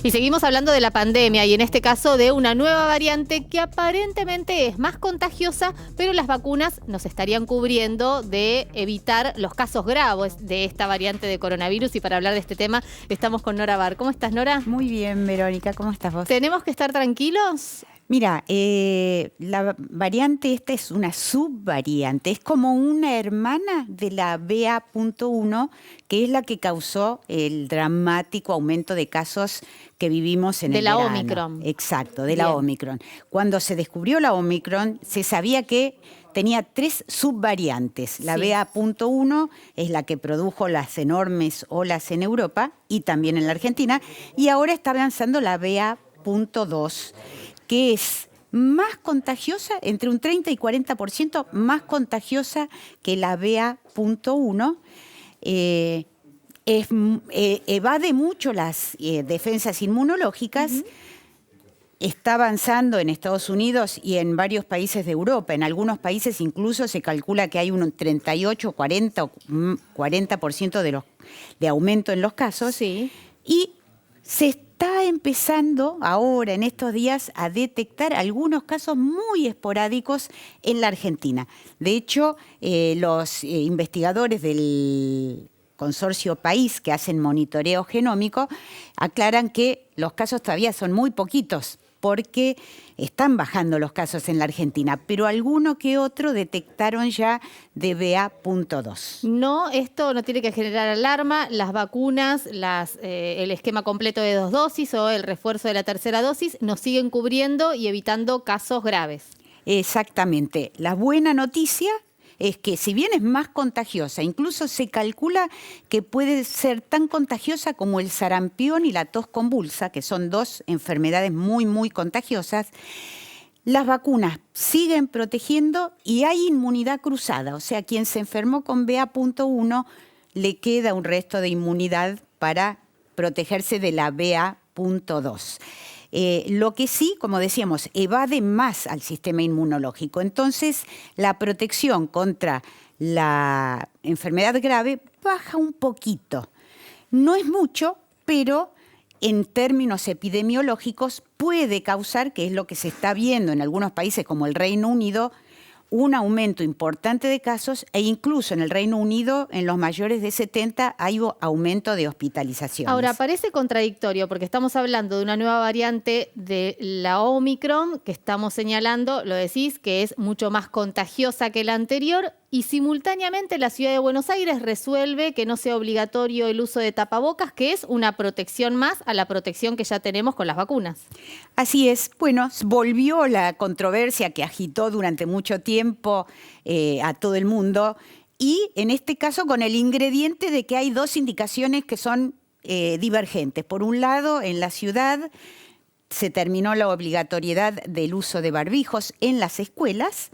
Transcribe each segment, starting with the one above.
Y seguimos hablando de la pandemia y en este caso de una nueva variante que aparentemente es más contagiosa, pero las vacunas nos estarían cubriendo de evitar los casos graves de esta variante de coronavirus. Y para hablar de este tema estamos con Nora Bar. ¿Cómo estás, Nora? Muy bien, Verónica, ¿cómo estás vos? ¿Tenemos que estar tranquilos? Mira, la variante esta es una subvariante, es como una hermana de la BA.1, que es la que causó el dramático aumento de casos que vivimos en el verano. De la Omicron. Exacto, de la Omicron. Cuando se descubrió la Omicron, se sabía que tenía 3 subvariantes. La BA.1 es la que produjo las enormes olas en Europa y también en la Argentina, y ahora está avanzando la BA.2, que es más contagiosa, entre un 30 y 40% más contagiosa que la BA.1. Evade mucho las defensas inmunológicas. Está avanzando en Estados Unidos y en varios países de Europa. En algunos países incluso se calcula que hay un 38, 40% de aumento en los casos. Sí. Y se está empezando ahora, en estos días, a detectar algunos casos muy esporádicos en la Argentina. De hecho, los investigadores del Consorcio País, que hacen monitoreo genómico, aclaran que los casos todavía son muy poquitos, porque están bajando los casos en la Argentina, pero alguno que otro detectaron ya de BA.2. No, esto no tiene que generar alarma. Las vacunas, el esquema completo de 2 dosis o el refuerzo de la tercera dosis nos siguen cubriendo y evitando casos graves. Exactamente. La buena noticia es que si bien es más contagiosa, incluso se calcula que puede ser tan contagiosa como el sarampión y la tos convulsa, que son 2 enfermedades muy, muy contagiosas, las vacunas siguen protegiendo y hay inmunidad cruzada. O sea, quien se enfermó con BA.1 le queda un resto de inmunidad para protegerse de la BA.2. Lo que sí, como decíamos, evade más al sistema inmunológico. Entonces, la protección contra la enfermedad grave baja un poquito. No es mucho, pero en términos epidemiológicos puede causar, que es lo que se está viendo en algunos países como el Reino Unido, un aumento importante de casos e incluso en el Reino Unido, en los mayores de 70, hay aumento de hospitalizaciones. Ahora, parece contradictorio porque estamos hablando de una nueva variante de la Omicron que estamos señalando, lo decís, que es mucho más contagiosa que la anterior y simultáneamente la Ciudad de Buenos Aires resuelve que no sea obligatorio el uso de tapabocas, que es una protección más a la protección que ya tenemos con las vacunas. Así es. Bueno, volvió la controversia que agitó durante mucho tiempo a todo el mundo y en este caso con el ingrediente de que hay 2 indicaciones que son divergentes. Por un lado, en la ciudad se terminó la obligatoriedad del uso de barbijos en las escuelas.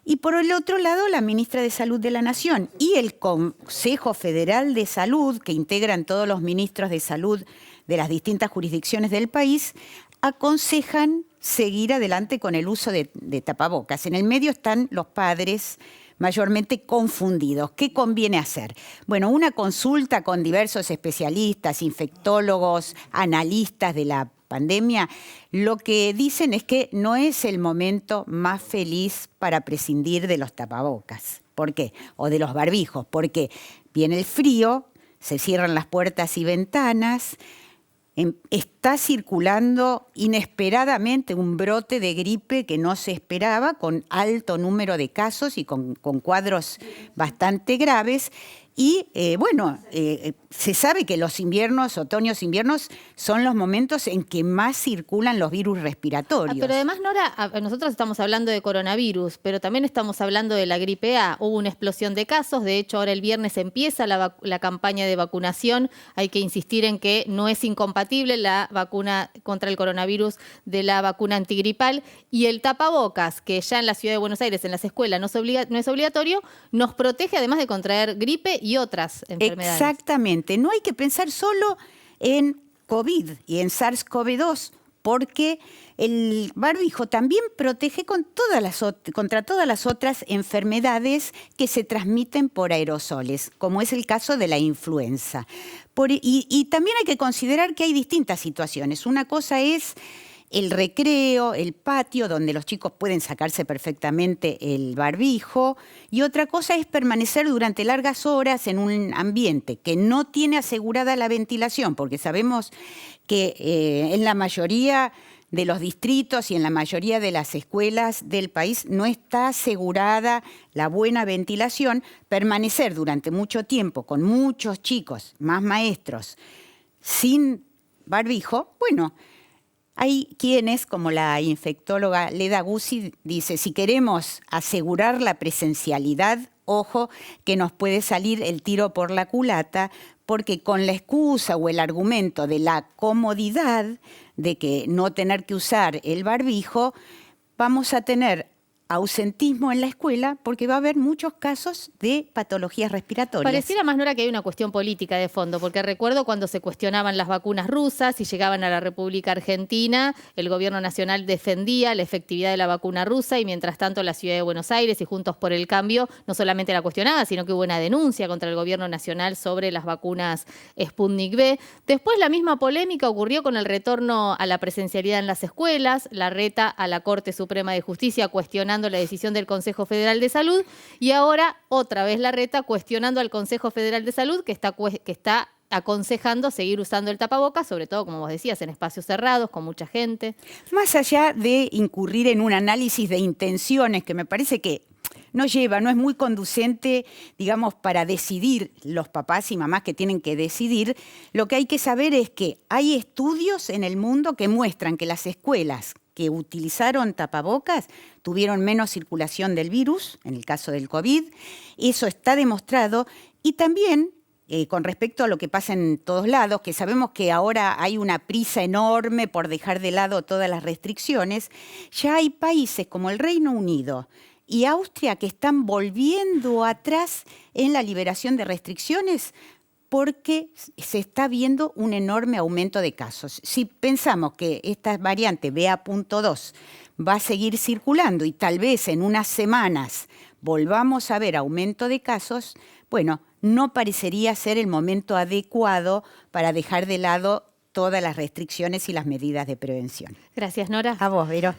Y por el otro lado, la ministra de Salud de la Nación y el Consejo Federal de Salud, que integran todos los ministros de salud de las distintas jurisdicciones del país, aconsejan seguir adelante con el uso de tapabocas. En el medio están los padres mayormente confundidos. ¿Qué conviene hacer? Bueno, una consulta con diversos especialistas, infectólogos, analistas de la pandemia, lo que dicen es que no es el momento más feliz para prescindir de los tapabocas. ¿Por qué? O de los barbijos, porque viene el frío, se cierran las puertas y ventanas, está circulando inesperadamente un brote de gripe que no se esperaba, con alto número de casos y con cuadros bastante graves. Y se sabe que los inviernos, otoños, inviernos, son los momentos en que más circulan los virus respiratorios. Pero además, Nora, nosotros estamos hablando de coronavirus, pero también estamos hablando de la gripe A. Hubo una explosión de casos, de hecho ahora el viernes empieza la campaña de vacunación. Hay que insistir en que no es incompatible la vacuna contra el coronavirus de la vacuna antigripal. Y el tapabocas, que ya en la Ciudad de Buenos Aires, en las escuelas, no es obligatorio, nos protege además de contraer gripe y otras enfermedades. Exactamente. No hay que pensar solo en COVID y en SARS-CoV-2, porque el barbijo también protege contra todas las otras enfermedades que se transmiten por aerosoles, como es el caso de la influenza. Y también hay que considerar que hay distintas situaciones. Una cosa es el recreo, el patio, donde los chicos pueden sacarse perfectamente el barbijo, y otra cosa es permanecer durante largas horas en un ambiente que no tiene asegurada la ventilación, porque sabemos que en la mayoría de los distritos y en la mayoría de las escuelas del país no está asegurada la buena ventilación. Permanecer durante mucho tiempo con muchos chicos, más maestros, sin barbijo, bueno, hay quienes, como la infectóloga Leda Guzzi, dice, si queremos asegurar la presencialidad, ojo, que nos puede salir el tiro por la culata, porque con la excusa o el argumento de la comodidad de que no tener que usar el barbijo, vamos a tener ausentismo en la escuela porque va a haber muchos casos de patologías respiratorias. Pareciera más, Nora, que hay una cuestión política de fondo, porque recuerdo cuando se cuestionaban las vacunas rusas y llegaban a la República Argentina, el gobierno nacional defendía la efectividad de la vacuna rusa y mientras tanto la ciudad de Buenos Aires y Juntos por el Cambio no solamente la cuestionaba, sino que hubo una denuncia contra el gobierno nacional sobre las vacunas Sputnik V. Después la misma polémica ocurrió con el retorno a la presencialidad en las escuelas, la reta a la Corte Suprema de Justicia cuestionando la decisión del Consejo Federal de Salud y ahora otra vez la reta cuestionando al Consejo Federal de Salud que está aconsejando seguir usando el tapabocas, sobre todo, como vos decías, en espacios cerrados, con mucha gente. Más allá de incurrir en un análisis de intenciones, que me parece que no es muy conducente, digamos, para decidir los papás y mamás que tienen que decidir, lo que hay que saber es que hay estudios en el mundo que muestran que las escuelas que utilizaron tapabocas tuvieron menos circulación del virus, en el caso del COVID. Eso está demostrado. Y también, con respecto a lo que pasa en todos lados, que sabemos que ahora hay una prisa enorme por dejar de lado todas las restricciones, ya hay países como el Reino Unido y Austria que están volviendo atrás en la liberación de restricciones porque se está viendo un enorme aumento de casos. Si pensamos que esta variante BA.2 va a seguir circulando y tal vez en unas semanas volvamos a ver aumento de casos, bueno, no parecería ser el momento adecuado para dejar de lado todas las restricciones y las medidas de prevención. Gracias, Nora. A vos, Vero.